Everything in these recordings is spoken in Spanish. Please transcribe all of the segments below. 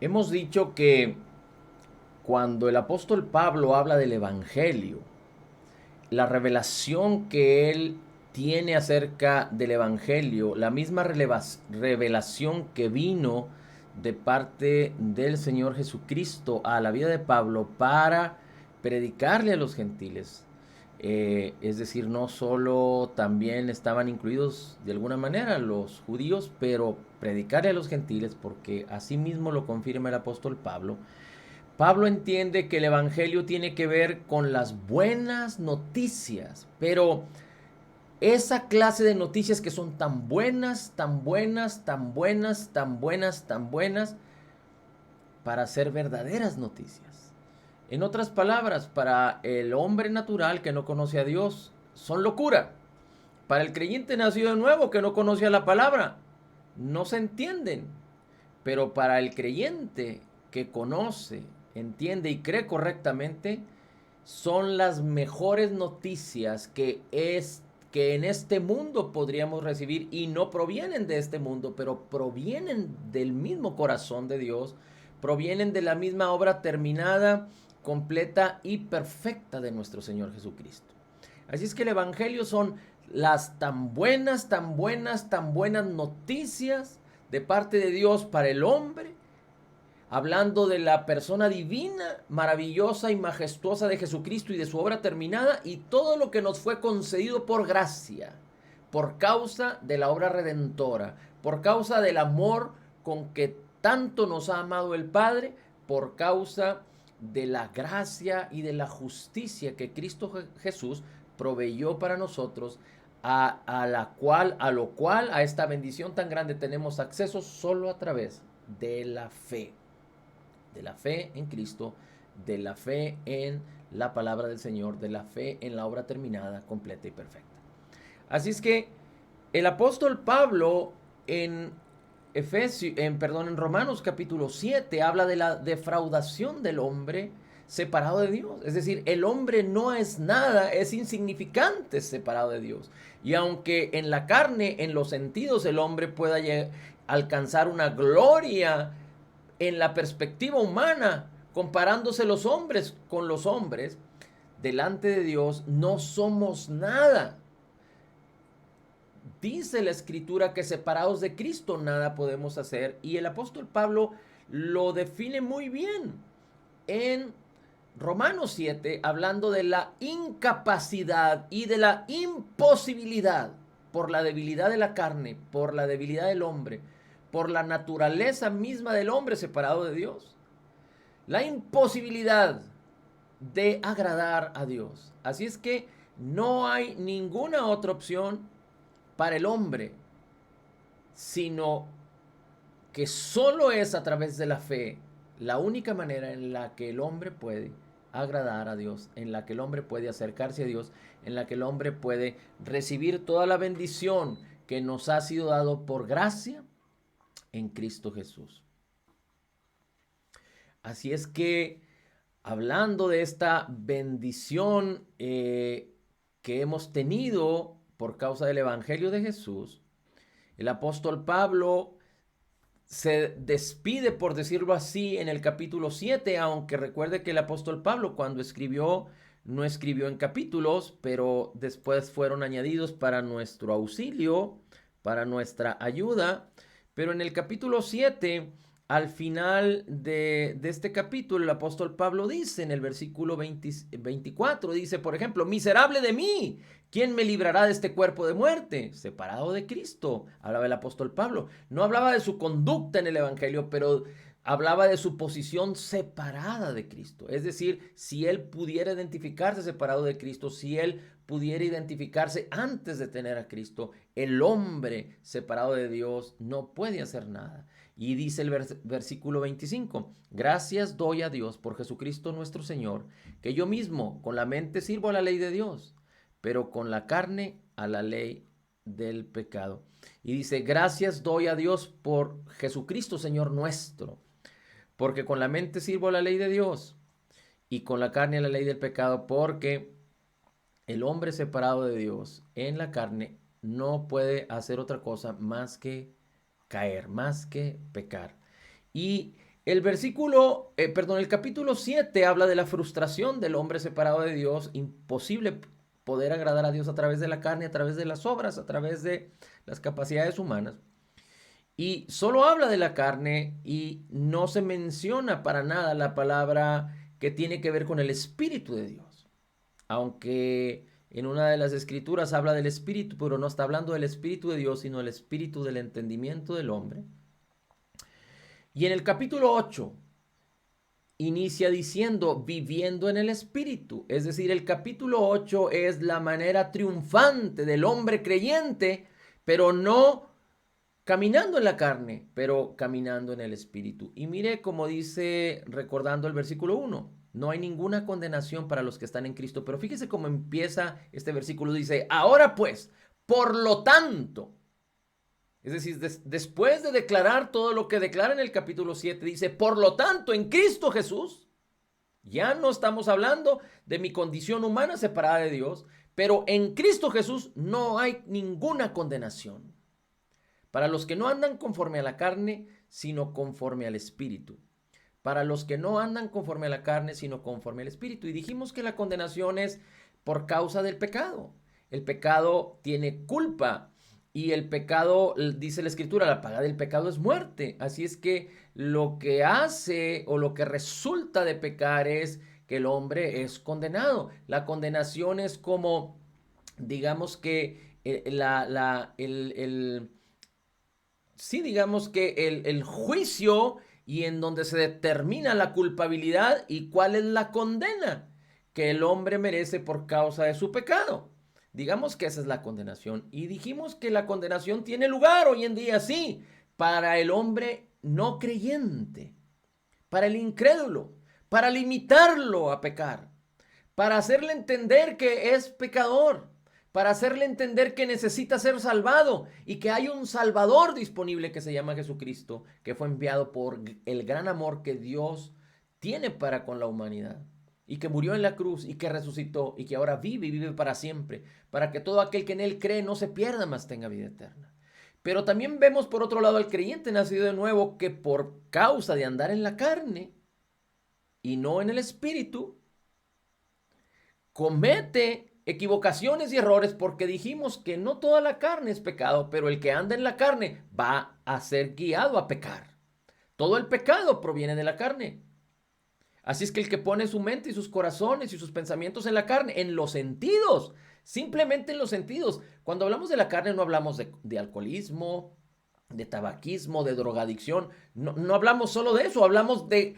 Hemos dicho que cuando el apóstol Pablo habla del Evangelio, la revelación que él tiene acerca del Evangelio, la misma revelación que vino de parte del Señor Jesucristo a la vida de Pablo para predicarle a los gentiles. Es decir, no solo también estaban incluidos de alguna manera los judíos, pero predicarle a los gentiles, porque así mismo lo confirma el apóstol Pablo. Pablo entiende que el Evangelio tiene que ver con las buenas noticias, pero esa clase de noticias que son tan buenas, tan buenas, tan buenas, tan buenas, tan buenas, para ser verdaderas noticias. En otras palabras, para el hombre natural que no conoce a Dios, son locura. Para el creyente nacido de nuevo que no conoce a la palabra, no se entienden. Pero para el creyente que conoce, entiende y cree correctamente, son las mejores noticias que en este mundo podríamos recibir y no provienen de este mundo, pero provienen del mismo corazón de Dios, provienen de la misma obra terminada, completa y perfecta de nuestro Señor Jesucristo. Así es que el Evangelio son las tan buenas, tan buenas, tan buenas noticias de parte de Dios para el hombre, hablando de la persona divina, maravillosa y majestuosa de Jesucristo y de su obra terminada y todo lo que nos fue concedido por gracia, por causa de la obra redentora, por causa del amor con que tanto nos ha amado el Padre, por causa de la gracia y de la justicia que Cristo Jesús proveyó para nosotros, a lo cual, a esta bendición tan grande tenemos acceso solo a través de la fe en Cristo, de la fe en la palabra del Señor, de la fe en la obra terminada, completa y perfecta. Así es que el apóstol Pablo en en Romanos capítulo 7 habla de la defraudación del hombre separado de Dios. Es decir, el hombre no es nada, es insignificante separado de Dios. Y aunque en la carne, en los sentidos, el hombre pueda alcanzar una gloria en la perspectiva humana, comparándose los hombres con los hombres, delante de Dios no somos nada. Dice la escritura que separados de Cristo nada podemos hacer y el apóstol Pablo lo define muy bien en Romanos 7, hablando de la incapacidad y de la imposibilidad por la debilidad de la carne, por la debilidad del hombre, por la naturaleza misma del hombre separado de Dios. La imposibilidad de agradar a Dios. Así es que no hay ninguna otra opción para el hombre, sino que solo es a través de la fe la única manera en la que el hombre puede agradar a Dios, en la que el hombre puede acercarse a Dios, en la que el hombre puede recibir toda la bendición que nos ha sido dado por gracia en Cristo Jesús. Así es que hablando de esta bendición que hemos tenido por causa del Evangelio de Jesús, el apóstol Pablo se despide, por decirlo así, en el capítulo 7, aunque recuerde que el apóstol Pablo cuando escribió, no escribió en capítulos, pero después fueron añadidos para nuestro auxilio, para nuestra ayuda. Pero en el capítulo 7, al final de este capítulo, el apóstol Pablo dice en el versículo 24, dice, por ejemplo, miserable de mí, ¿quién me librará de este cuerpo de muerte? Separado de Cristo, hablaba el apóstol Pablo. No hablaba de su conducta en el Evangelio, pero hablaba de su posición separada de Cristo. Es decir, si él pudiera identificarse separado de Cristo, si él pudiera identificarse antes de tener a Cristo, el hombre separado de Dios no puede hacer nada. Y dice el versículo 25, gracias doy a Dios por Jesucristo nuestro Señor, que yo mismo con la mente sirvo a la ley de Dios, pero con la carne a la ley del pecado. Y dice, gracias doy a Dios por Jesucristo Señor nuestro, porque con la mente sirvo a la ley de Dios y con la carne a la ley del pecado, porque el hombre separado de Dios en la carne no puede hacer otra cosa más que caer, más que pecar. Y El capítulo 7 habla de la frustración del hombre separado de Dios, imposible poder agradar a Dios a través de la carne, a través de las obras, a través de las capacidades humanas. Y solo habla de la carne y no se menciona para nada la palabra que tiene que ver con el Espíritu de Dios. Aunque en una de las escrituras habla del Espíritu, pero no está hablando del Espíritu de Dios, sino del Espíritu del entendimiento del hombre. Y en el capítulo 8 inicia diciendo viviendo en el Espíritu. Es decir, el capítulo 8 es la manera triunfante del hombre creyente, pero no caminando en la carne, pero caminando en el Espíritu. Y mire como dice, recordando el versículo 1, no hay ninguna condenación para los que están en Cristo. Pero fíjese cómo empieza este versículo, dice, ahora pues, por lo tanto. Es decir, después de declarar todo lo que declara en el capítulo 7, dice, por lo tanto, en Cristo Jesús, ya no estamos hablando de mi condición humana separada de Dios, pero en Cristo Jesús no hay ninguna condenación para los que no andan conforme a la carne, sino conforme al Espíritu. Para los que no andan conforme a la carne, sino conforme al Espíritu. Y dijimos que la condenación es por causa del pecado. El pecado tiene culpa. Y el pecado, dice la Escritura, la paga del pecado es muerte. Así es que lo que hace o lo que resulta de pecar es que el hombre es condenado. La condenación es como, digamos que sí, digamos que el juicio y en donde se determina la culpabilidad y cuál es la condena que el hombre merece por causa de su pecado. Digamos que esa es la condenación. Y dijimos que la condenación tiene lugar hoy en día, sí, para el hombre no creyente, para el incrédulo, para limitarlo a pecar, para hacerle entender que es pecador, para hacerle entender que necesita ser salvado y que hay un Salvador disponible que se llama Jesucristo, que fue enviado por el gran amor que Dios tiene para con la humanidad y que murió en la cruz y que resucitó y que ahora vive y vive para siempre, para que todo aquel que en él cree no se pierda, mas tenga vida eterna. Pero también vemos por otro lado al creyente nacido de nuevo que por causa de andar en la carne y no en el espíritu, comete equivocaciones y errores porque dijimos que no toda la carne es pecado, pero el que anda en la carne va a ser guiado a pecar. Todo el pecado proviene de la carne. Así es que el que pone su mente y sus corazones y sus pensamientos en la carne, en los sentidos, simplemente en los sentidos. Cuando hablamos de la carne no hablamos de alcoholismo, de tabaquismo, de drogadicción. No hablamos solo de eso, hablamos de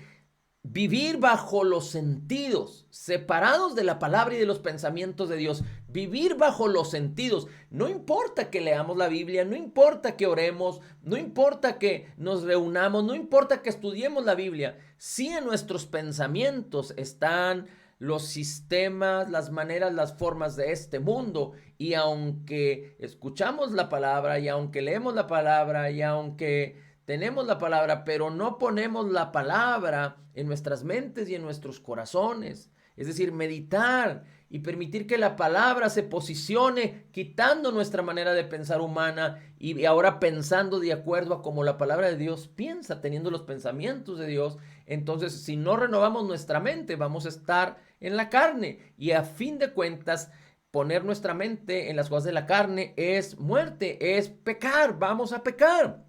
vivir bajo los sentidos, separados de la palabra y de los pensamientos de Dios. Vivir bajo los sentidos. No importa que leamos la Biblia, no importa que oremos, no importa que nos reunamos, no importa que estudiemos la Biblia. Si en nuestros pensamientos están los sistemas, las maneras, las formas de este mundo. Y aunque escuchamos la palabra, y aunque leemos la palabra, y aunque tenemos la palabra, pero no ponemos la palabra en nuestras mentes y en nuestros corazones. Es decir, meditar y permitir que la palabra se posicione, quitando nuestra manera de pensar humana y ahora pensando de acuerdo a cómo la palabra de Dios piensa, teniendo los pensamientos de Dios. Entonces, si no renovamos nuestra mente, vamos a estar en la carne y a fin de cuentas, poner nuestra mente en las cosas de la carne es muerte, es pecar, vamos a pecar.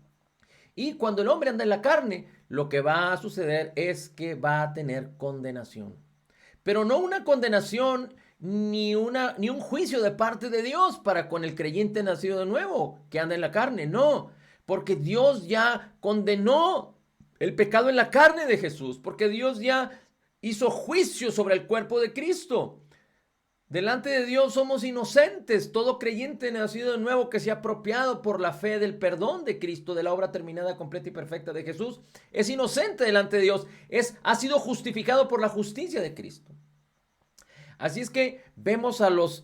Y cuando el hombre anda en la carne, lo que va a suceder es que va a tener condenación. Pero no una condenación ni un juicio de parte de Dios para con el creyente nacido de nuevo que anda en la carne. No, porque Dios ya condenó el pecado en la carne de Jesús, porque Dios ya hizo juicio sobre el cuerpo de Cristo. Delante de Dios somos inocentes. Todo creyente nacido de nuevo que se ha apropiado por la fe del perdón de Cristo, de la obra terminada, completa y perfecta de Jesús, es inocente delante de Dios. Ha sido justificado por la justicia de Cristo. Así es que vemos a los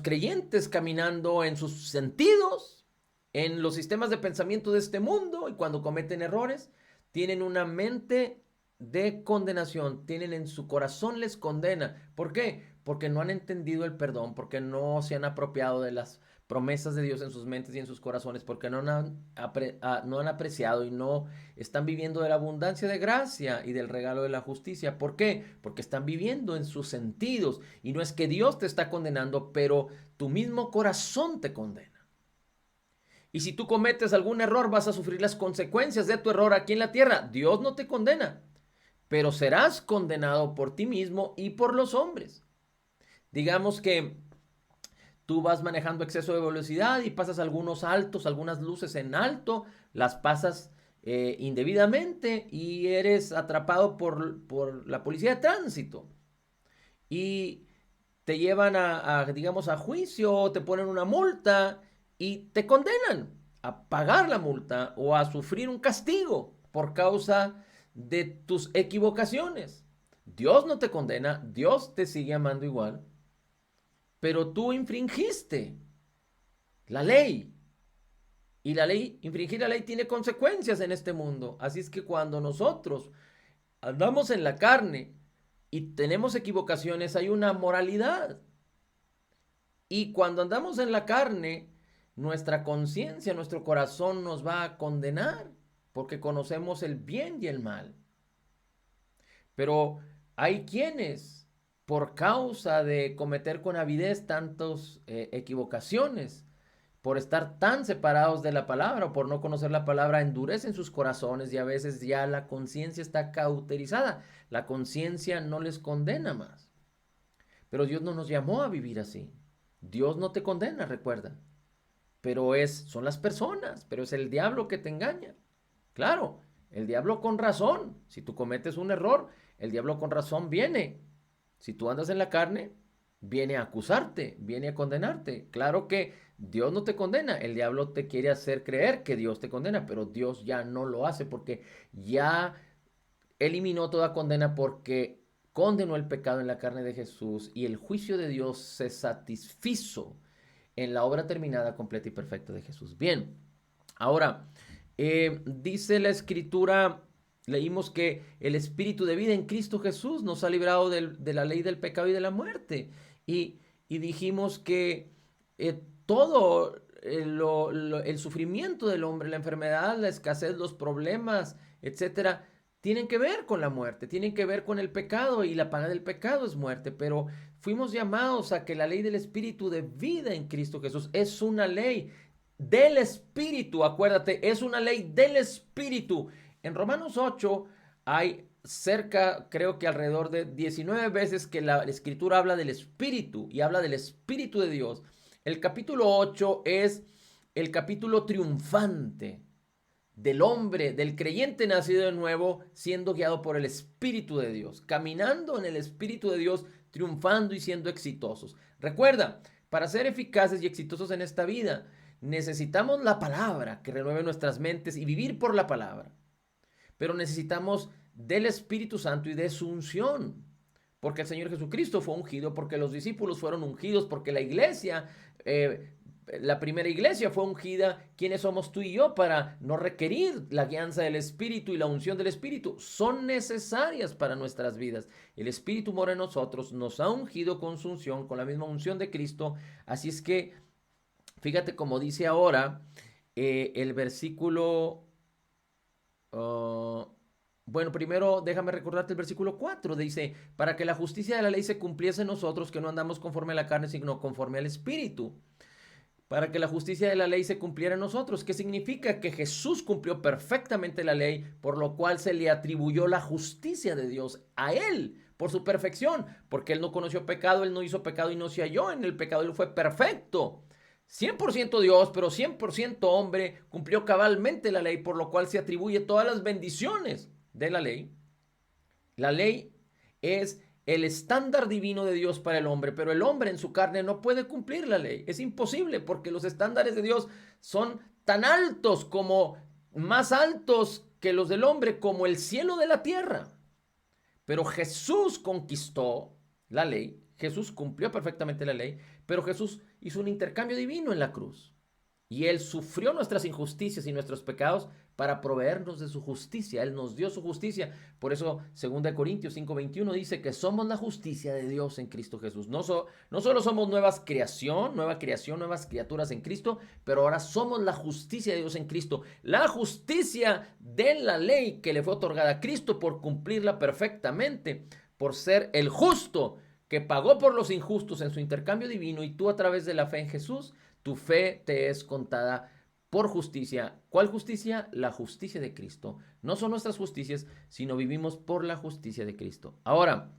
creyentes caminando en sus sentidos, en los sistemas de pensamiento de este mundo, y cuando cometen errores, tienen una mente de condenación, tienen en su corazón, les condena. ¿Por qué? Porque no han entendido el perdón, porque no se han apropiado de las promesas de Dios en sus mentes y en sus corazones porque no han apreciado y no están viviendo de la abundancia de gracia y del regalo de la justicia. ¿Por qué? Porque están viviendo en sus sentidos. Y no es que Dios te está condenando, pero tu mismo corazón te condena. Y si tú cometes algún error, vas a sufrir las consecuencias de tu error aquí en la tierra. Dios no te condena, pero serás condenado por ti mismo y por los hombres. Digamos que tú vas manejando exceso de velocidad y pasas algunos altos, algunas luces en alto, las pasas indebidamente y eres atrapado por la policía de tránsito. Y te llevan digamos, a juicio, te ponen una multa y te condenan a pagar la multa o a sufrir un castigo por causa de tus equivocaciones. Dios no te condena, Dios te sigue amando igual, pero tú infringiste la ley. Y infringir la ley tiene consecuencias en este mundo. Así es que cuando nosotros andamos en la carne y tenemos equivocaciones, hay una moralidad. Y cuando andamos en la carne, nuestra conciencia, nuestro corazón nos va a condenar, porque conocemos el bien y el mal. Pero hay quienes, por causa de cometer con avidez tantas equivocaciones, por estar tan separados de la palabra o por no conocer la palabra, endurecen sus corazones y a veces ya la conciencia está cauterizada. La conciencia no les condena más. Pero Dios no nos llamó a vivir así. Dios no te condena, recuerda. Pero son las personas, pero es el diablo que te engaña. Claro, el diablo con razón. Si tú cometes un error, el diablo con razón viene. Si tú andas en la carne, viene a acusarte, viene a condenarte. Claro que Dios no te condena, el diablo te quiere hacer creer que Dios te condena, pero Dios ya no lo hace porque ya eliminó toda condena porque condenó el pecado en la carne de Jesús y el juicio de Dios se satisfizo en la obra terminada, completa y perfecta de Jesús. Bien, ahora, dice la Escritura, leímos que el Espíritu de vida en Cristo Jesús nos ha librado de la ley del pecado y de la muerte. Y dijimos que todo el sufrimiento del hombre, la enfermedad, la escasez, los problemas, etcétera, tienen que ver con la muerte, tienen que ver con el pecado y la paga del pecado es muerte, pero fuimos llamados a que la ley del Espíritu de vida en Cristo Jesús es una ley del Espíritu, acuérdate, es una ley del Espíritu. En Romanos 8 hay cerca, creo que alrededor de 19 veces que la Escritura habla del Espíritu y habla del Espíritu de Dios. El capítulo 8 es el capítulo triunfante del hombre, del creyente nacido de nuevo, siendo guiado por el Espíritu de Dios, caminando en el Espíritu de Dios, triunfando y siendo exitosos. Recuerda, para ser eficaces y exitosos en esta vida, necesitamos la palabra que renueve nuestras mentes y vivir por la palabra. Pero necesitamos del Espíritu Santo y de su unción. Porque el Señor Jesucristo fue ungido, porque los discípulos fueron ungidos, porque la iglesia, la primera iglesia fue ungida. ¿Quiénes somos tú y yo para no requerir la guianza del Espíritu y la unción del Espíritu? Son necesarias para nuestras vidas. El Espíritu mora en nosotros, nos ha ungido con su unción, con la misma unción de Cristo. Así es que, fíjate como dice ahora el versículo... bueno, primero déjame recordarte el versículo 4. Dice, para que la justicia de la ley se cumpliese en nosotros, que no andamos conforme a la carne, sino conforme al Espíritu. Para que la justicia de la ley se cumpliera en nosotros. ¿Qué significa? Que Jesús cumplió perfectamente la ley, por lo cual se le atribuyó la justicia de Dios a Él, por su perfección. Porque Él no conoció pecado, Él no hizo pecado y no se halló en el pecado, Él fue perfecto. 100% Dios, pero 100% hombre, cumplió cabalmente la ley, por lo cual se atribuye todas las bendiciones de la ley. La ley es el estándar divino de Dios para el hombre, pero el hombre en su carne no puede cumplir la ley. Es imposible porque los estándares de Dios son tan altos como, más altos que los del hombre, como el cielo de la tierra. Pero Jesús conquistó la ley, Jesús cumplió perfectamente la ley, pero Jesús hizo un intercambio divino en la cruz. Y Él sufrió nuestras injusticias y nuestros pecados para proveernos de su justicia. Él nos dio su justicia. Por eso 2 Corintios 5:21 dice que somos la justicia de Dios en Cristo Jesús. No solo somos nueva creación, nuevas criaturas en Cristo, pero ahora somos la justicia de Dios en Cristo. La justicia de la ley que le fue otorgada a Cristo por cumplirla perfectamente, por ser el justo que pagó por los injustos en su intercambio divino, y tú a través de la fe en Jesús, tu fe te es contada por justicia. ¿Cuál justicia? La justicia de Cristo. No son nuestras justicias, sino vivimos por la justicia de Cristo. Ahora,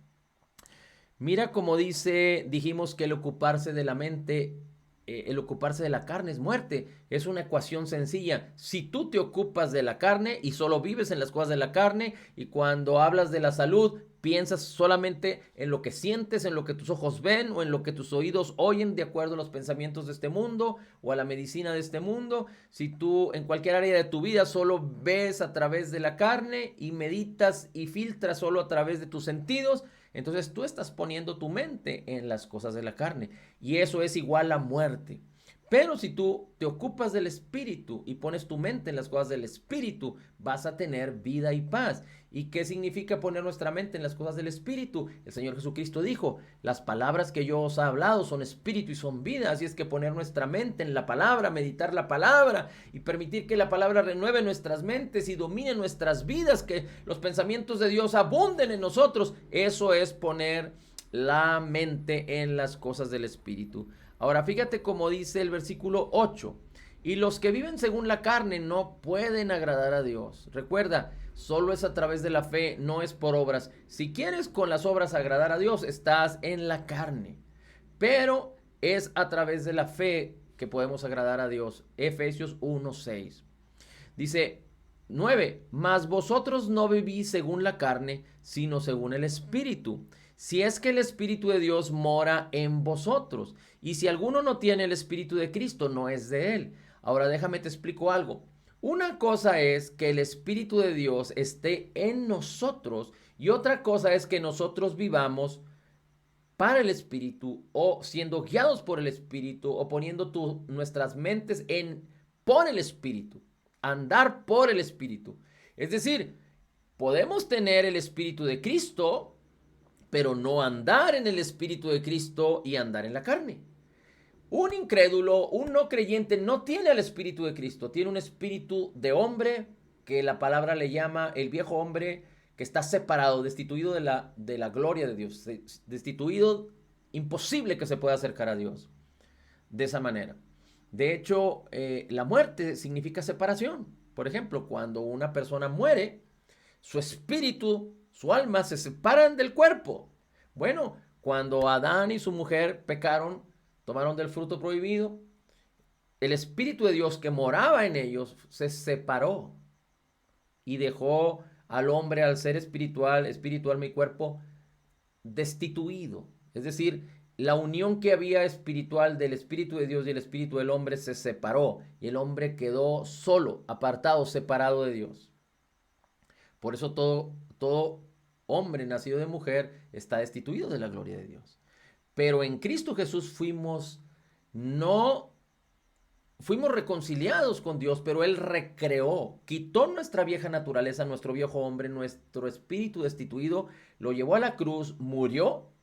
mira cómo dijimos que el ocuparse de la mente, el ocuparse de la carne es muerte. Es una ecuación sencilla. Si tú te ocupas de la carne y solo vives en las cosas de la carne, y cuando hablas de la salud, piensas solamente en lo que sientes, en lo que tus ojos ven o en lo que tus oídos oyen de acuerdo a los pensamientos de este mundo o a la medicina de este mundo. Si tú en cualquier área de tu vida solo ves a través de la carne y meditas y filtras solo a través de tus sentidos, entonces tú estás poniendo tu mente en las cosas de la carne, y eso es igual a muerte. Pero si tú te ocupas del Espíritu y pones tu mente en las cosas del Espíritu, vas a tener vida y paz. ¿Y qué significa poner nuestra mente en las cosas del Espíritu? El Señor Jesucristo dijo: las palabras que yo os he hablado son espíritu y son vida. Así es que poner nuestra mente en la palabra, meditar la palabra y permitir que la palabra renueve nuestras mentes y domine nuestras vidas, que los pensamientos de Dios abunden en nosotros, eso es poner la mente en las cosas del Espíritu. Ahora fíjate cómo dice el versículo 8. Y los que viven según la carne no pueden agradar a Dios. Recuerda, solo es a través de la fe, no es por obras. Si quieres con las obras agradar a Dios, estás en la carne. Pero es a través de la fe que podemos agradar a Dios. Efesios 1:6. Dice 9. Mas vosotros no vivís según la carne, sino según el Espíritu, si es que el Espíritu de Dios mora en vosotros. Y si alguno no tiene el Espíritu de Cristo, no es de él. Ahora déjame te explico algo. Una cosa es que el Espíritu de Dios esté en nosotros, y otra cosa es que nosotros vivamos para el Espíritu, o siendo guiados por el Espíritu, o poniendo nuestras mentes por el Espíritu, andar por el Espíritu. Es decir, podemos tener el Espíritu de Cristo, pero no andar en el Espíritu de Cristo y andar en la carne. Un incrédulo, un no creyente, no tiene el Espíritu de Cristo, tiene un espíritu de hombre que la palabra le llama el viejo hombre, que está separado, destituido de la gloria de Dios, destituido, imposible que se pueda acercar a Dios de esa manera. De hecho, la muerte significa separación. Por ejemplo, cuando una persona muere, su espíritu, su alma se separan del cuerpo. Bueno, cuando Adán y su mujer pecaron, tomaron del fruto prohibido, el Espíritu de Dios que moraba en ellos se separó y dejó al hombre, al ser espiritual, mi cuerpo, destituido. Es decir, la unión que había espiritual del Espíritu de Dios y el Espíritu del hombre se separó, y el hombre quedó solo, apartado, separado de Dios. Por eso todo hombre nacido de mujer está destituido de la gloria de Dios. Pero en Cristo Jesús fuimos reconciliados con Dios, pero Él recreó, quitó nuestra vieja naturaleza, nuestro viejo hombre, nuestro espíritu destituido, lo llevó a la cruz, murió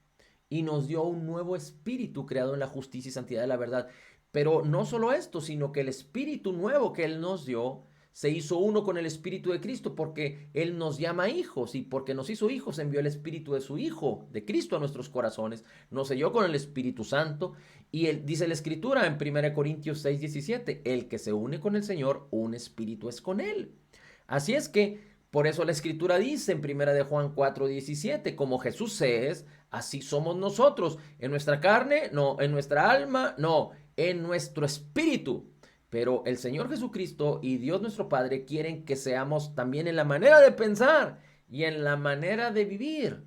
y nos dio un nuevo espíritu creado en la justicia y santidad de la verdad. Pero no solo esto, sino que el espíritu nuevo que Él nos dio se hizo uno con el Espíritu de Cristo, porque Él nos llama hijos, y porque nos hizo hijos envió el Espíritu de su Hijo, de Cristo, a nuestros corazones, nos selló con el Espíritu Santo. Y dice la Escritura en 1 Corintios 6:17, el que se une con el Señor, un espíritu es con Él. Así es que, por eso la Escritura dice en 1 Juan 4:17, como Jesús es, así somos nosotros, en nuestra carne, no, en nuestra alma, no, en nuestro espíritu. Pero el Señor Jesucristo y Dios nuestro Padre quieren que seamos también en la manera de pensar y en la manera de vivir.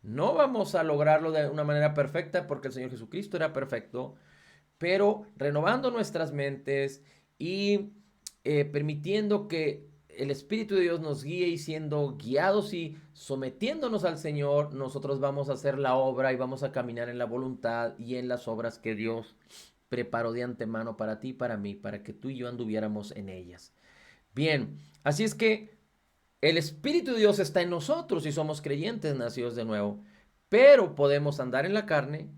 No vamos a lograrlo de una manera perfecta, porque el Señor Jesucristo era perfecto, pero renovando nuestras mentes y permitiendo que el Espíritu de Dios nos guíe, y siendo guiados y sometiéndonos al Señor, nosotros vamos a hacer la obra y vamos a caminar en la voluntad y en las obras que Dios preparó de antemano para ti y para mí, para que tú y yo anduviéramos en ellas. Bien, así es que el Espíritu de Dios está en nosotros y somos creyentes nacidos de nuevo, pero podemos andar en la carne,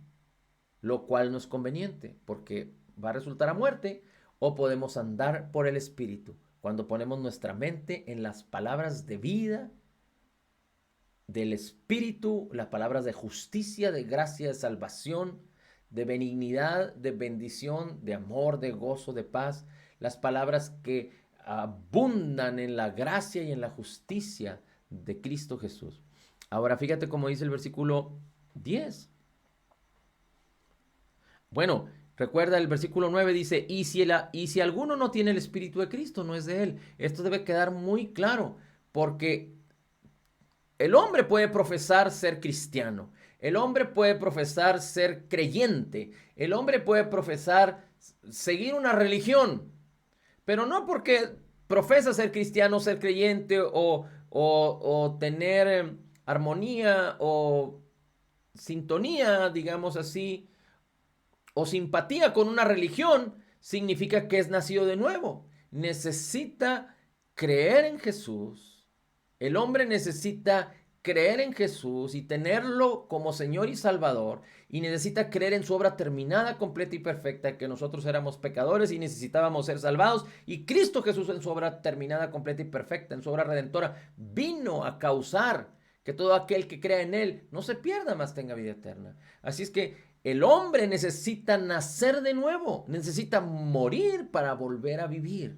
lo cual no es conveniente, porque va a resultar a muerte, o podemos andar por el Espíritu, cuando ponemos nuestra mente en las palabras de vida del Espíritu, las palabras de justicia, de gracia, de salvación, de benignidad, de bendición, de amor, de gozo, de paz, las palabras que abundan en la gracia y en la justicia de Cristo Jesús. Ahora fíjate cómo dice el versículo 10. Bueno, recuerda el versículo 9 dice, y si alguno no tiene el Espíritu de Cristo, no es de él. Esto debe quedar muy claro, porque el hombre puede profesar ser cristiano, el hombre puede profesar ser creyente, el hombre puede profesar seguir una religión, pero no porque profesa ser cristiano, ser creyente o tener armonía o sintonía, digamos así, o simpatía con una religión, significa que es nacido de nuevo. Necesita creer en Jesús. El hombre necesita creer en Jesús y tenerlo como Señor y Salvador, y necesita creer en su obra terminada, completa y perfecta, que nosotros éramos pecadores y necesitábamos ser salvados, y Cristo Jesús en su obra terminada, completa y perfecta, en su obra redentora, vino a causar que todo aquel que crea en Él no se pierda, mas tenga vida eterna. Así es que el hombre necesita nacer de nuevo, necesita morir para volver a vivir.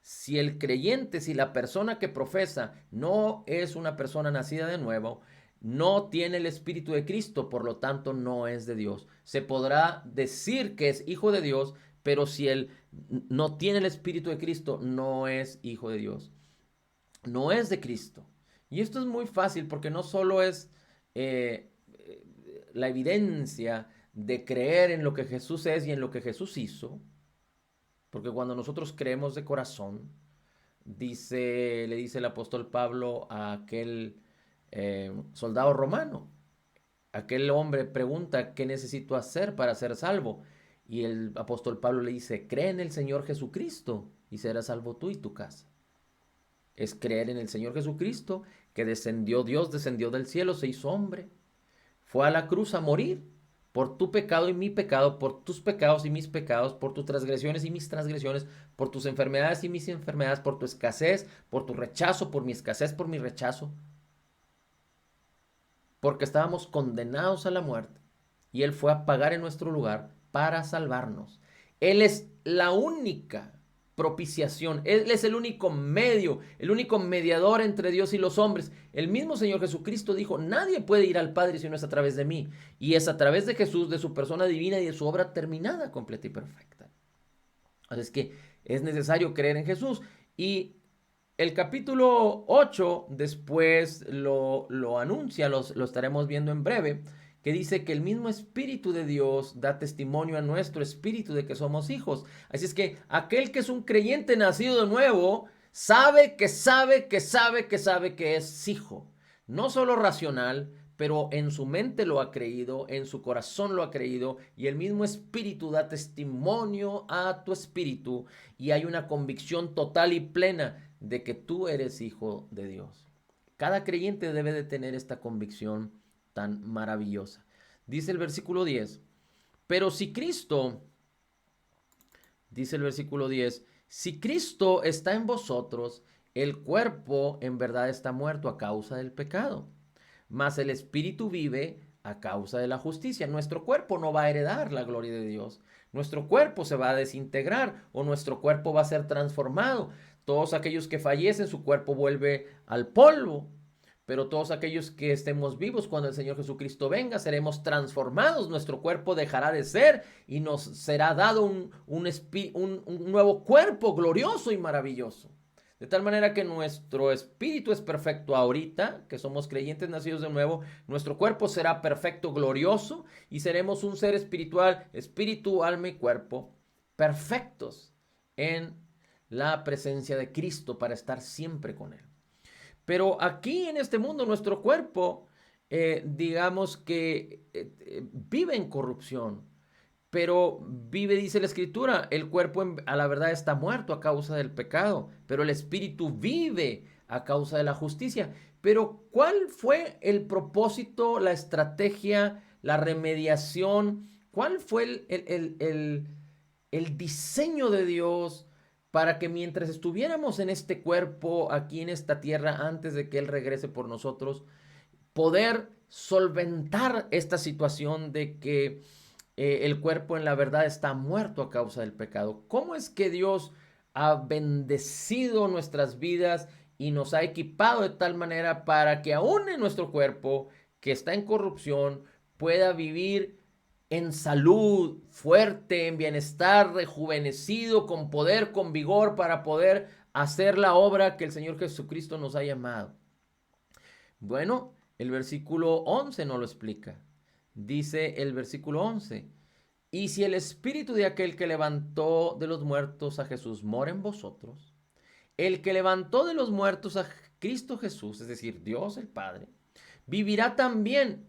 Si el creyente, si la persona que profesa no es una persona nacida de nuevo, no tiene el Espíritu de Cristo, por lo tanto no es de Dios. Se podrá decir que es hijo de Dios, pero si él no tiene el Espíritu de Cristo, no es hijo de Dios. No es de Cristo. Y esto es muy fácil porque no solo es eh, la evidencia de creer en lo que Jesús es y en lo que Jesús hizo, porque cuando nosotros creemos de corazón, le dice el apóstol Pablo a aquel soldado romano, aquel hombre pregunta, ¿qué necesito hacer para ser salvo? Y el apóstol Pablo le dice, cree en el Señor Jesucristo y serás salvo tú y tu casa. Es creer en el Señor Jesucristo, que descendió Dios, descendió del cielo, se hizo hombre, fue a la cruz a morir por tu pecado y mi pecado, por tus pecados y mis pecados, por tus transgresiones y mis transgresiones, por tus enfermedades y mis enfermedades, por tu escasez, por tu rechazo, por mi escasez, por mi rechazo, porque estábamos condenados a la muerte y Él fue a pagar en nuestro lugar para salvarnos. Él es la única propiciación, Él es el único medio, el único mediador entre Dios y los hombres. El mismo Señor Jesucristo dijo, nadie puede ir al Padre si no es a través de mí. Y es a través de Jesús, de su persona divina y de su obra terminada, completa y perfecta. Así es que es necesario creer en Jesús. Y el capítulo 8 después lo anuncia, lo estaremos viendo en breve, que dice que el mismo Espíritu de Dios da testimonio a nuestro espíritu de que somos hijos. Así es que aquel que es un creyente nacido de nuevo, sabe que es hijo. No solo racional, pero en su mente lo ha creído, en su corazón lo ha creído, y el mismo Espíritu da testimonio a tu espíritu, y hay una convicción total y plena de que tú eres hijo de Dios. Cada creyente debe de tener esta convicción tan maravillosa. Dice el versículo 10, pero si Cristo, dice el versículo 10, si Cristo está en vosotros, el cuerpo en verdad está muerto a causa del pecado, mas el espíritu vive a causa de la justicia. Nuestro cuerpo no va a heredar la gloria de Dios. Nuestro cuerpo se va a desintegrar o nuestro cuerpo va a ser transformado. Todos aquellos que fallecen, su cuerpo vuelve al polvo. Pero todos aquellos que estemos vivos cuando el Señor Jesucristo venga, seremos transformados. Nuestro cuerpo dejará de ser y nos será dado un nuevo cuerpo glorioso y maravilloso. De tal manera que nuestro espíritu es perfecto ahorita, que somos creyentes nacidos de nuevo. Nuestro cuerpo será perfecto, glorioso, y seremos un ser espiritual, espíritu, alma y cuerpo, perfectos en la presencia de Cristo para estar siempre con Él. Pero aquí en este mundo nuestro cuerpo, digamos que vive en corrupción. Pero vive, dice la Escritura, el cuerpo a la verdad está muerto a causa del pecado, pero el espíritu vive a causa de la justicia. Pero ¿cuál fue el propósito, la estrategia, la remediación? ¿Cuál fue el diseño de Dios para que mientras estuviéramos en este cuerpo, aquí en esta tierra, antes de que Él regrese por nosotros, poder solventar esta situación de que el cuerpo en la verdad está muerto a causa del pecado? ¿Cómo es que Dios ha bendecido nuestras vidas y nos ha equipado de tal manera para que aún en nuestro cuerpo que está en corrupción pueda vivir en salud, fuerte, en bienestar, rejuvenecido, con poder, con vigor para poder hacer la obra que el Señor Jesucristo nos ha llamado? Bueno, el versículo 11 nos lo explica. Dice el versículo 11: y si el espíritu de aquel que levantó de los muertos a Jesús mora en vosotros, el que levantó de los muertos a Cristo Jesús, es decir, Dios el Padre, vivirá también,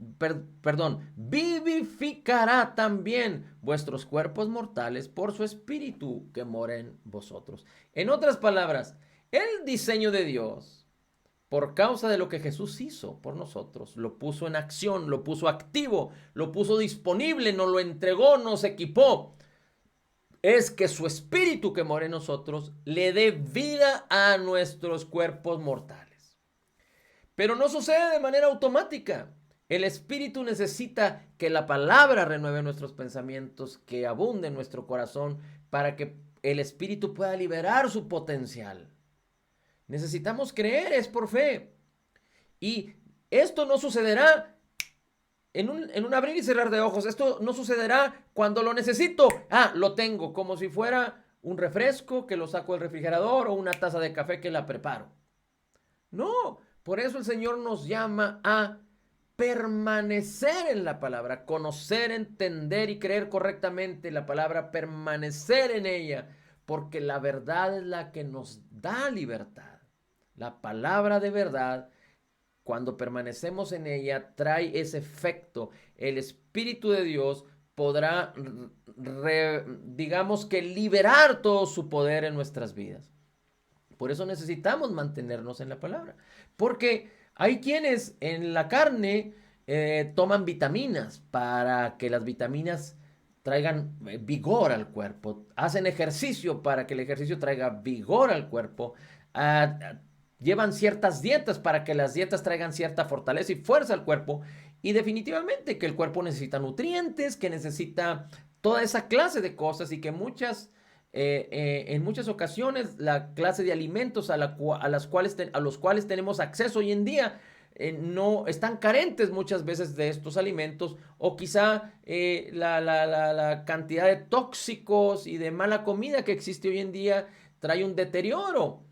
vivificará también vuestros cuerpos mortales por su espíritu que mora en vosotros. En otras palabras, el diseño de Dios, por causa de lo que Jesús hizo por nosotros, lo puso en acción, lo puso activo, lo puso disponible, nos lo entregó, nos equipó, es que su espíritu que mora en nosotros le dé vida a nuestros cuerpos mortales. Pero no sucede de manera automática. El espíritu necesita que la palabra renueve nuestros pensamientos, que abunde en nuestro corazón para que el espíritu pueda liberar su potencial. Necesitamos creer, es por fe. Y esto no sucederá en un abrir y cerrar de ojos. Esto no sucederá cuando lo necesito. Lo tengo, como si fuera un refresco que lo saco del refrigerador o una taza de café que la preparo. No, por eso el Señor nos llama a permanecer en la palabra, conocer, entender y creer correctamente la palabra, permanecer en ella, porque la verdad es la que nos da libertad. La palabra de verdad, cuando permanecemos en ella, trae ese efecto. El Espíritu de Dios podrá, digamos que, liberar todo su poder en nuestras vidas. Por eso necesitamos mantenernos en la palabra. Porque hay quienes en la carne toman vitaminas para que las vitaminas traigan vigor al cuerpo. Hacen ejercicio para que el ejercicio traiga vigor al cuerpo. Llevan ciertas dietas para que las dietas traigan cierta fortaleza y fuerza al cuerpo. Y definitivamente que el cuerpo necesita nutrientes, que necesita toda esa clase de cosas y que en muchas ocasiones la clase de alimentos a los cuales tenemos acceso hoy en día no están carentes muchas veces de estos alimentos, o quizá la cantidad de tóxicos y de mala comida que existe hoy en día trae un deterioro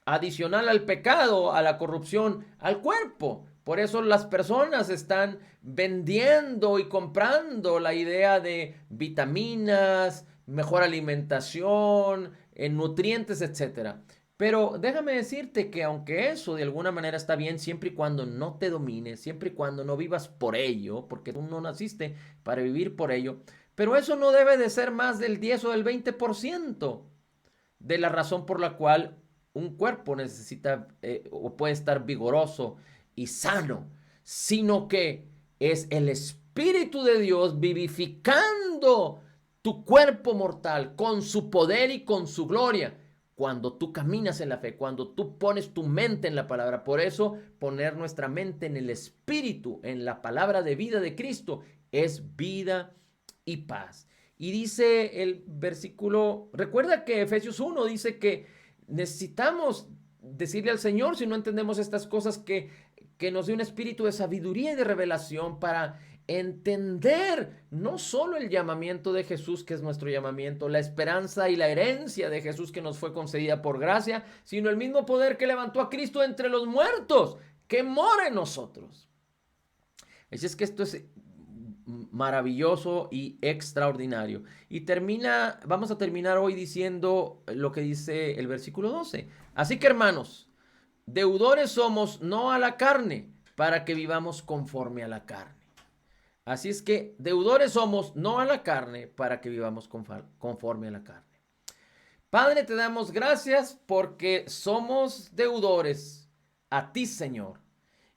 adicional al pecado, a la corrupción, al cuerpo. Por eso las personas están vendiendo y comprando la idea de vitaminas, mejor alimentación, nutrientes, etcétera. Pero déjame decirte que aunque eso de alguna manera está bien, siempre y cuando no te domines, siempre y cuando no vivas por ello, porque tú no naciste para vivir por ello, pero eso no debe de ser más del 10 o del 20% de la razón por la cual un cuerpo necesita o puede estar vigoroso y sano, sino que es el Espíritu de Dios vivificando tu cuerpo mortal con su poder y con su gloria. Cuando tú caminas en la fe, cuando tú pones tu mente en la palabra. Por eso poner nuestra mente en el Espíritu, en la palabra de vida de Cristo, es vida y paz. Y dice el versículo, recuerda que Efesios 1 dice que necesitamos decirle al Señor, si no entendemos estas cosas, que nos dé un espíritu de sabiduría y de revelación para entender no solo el llamamiento de Jesús, que es nuestro llamamiento, la esperanza y la herencia de Jesús que nos fue concedida por gracia, sino el mismo poder que levantó a Cristo entre los muertos, que mora en nosotros. Así es que esto es maravilloso y extraordinario. Y vamos a terminar hoy diciendo lo que dice el versículo 12. Así que, hermanos, deudores somos no a la carne, para que vivamos conforme a la carne. Así es que deudores somos, no a la carne, para que vivamos conforme a la carne. Padre, te damos gracias porque somos deudores a ti, Señor.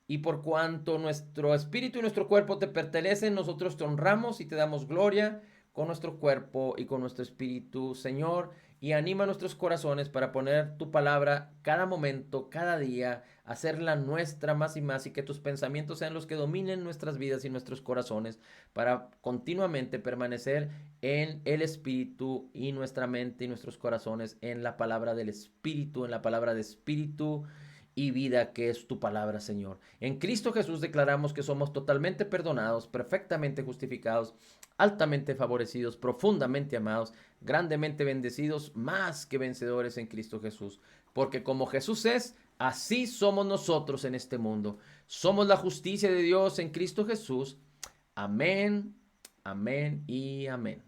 Y por cuanto nuestro espíritu y nuestro cuerpo te pertenecen, nosotros te honramos y te damos gloria con nuestro cuerpo y con nuestro espíritu, Señor. Y anima nuestros corazones para poner tu palabra cada momento, cada día, hacerla nuestra más y más, y que tus pensamientos sean los que dominen nuestras vidas y nuestros corazones, para continuamente permanecer en el espíritu, y nuestra mente y nuestros corazones en la palabra del espíritu, en la palabra de espíritu y vida, que es tu palabra, Señor. En Cristo Jesús declaramos que somos totalmente perdonados, perfectamente justificados, altamente favorecidos, profundamente amados, grandemente bendecidos, más que vencedores en Cristo Jesús. Porque como Jesús es, así somos nosotros en este mundo. Somos la justicia de Dios en Cristo Jesús. Amén, amén y amén.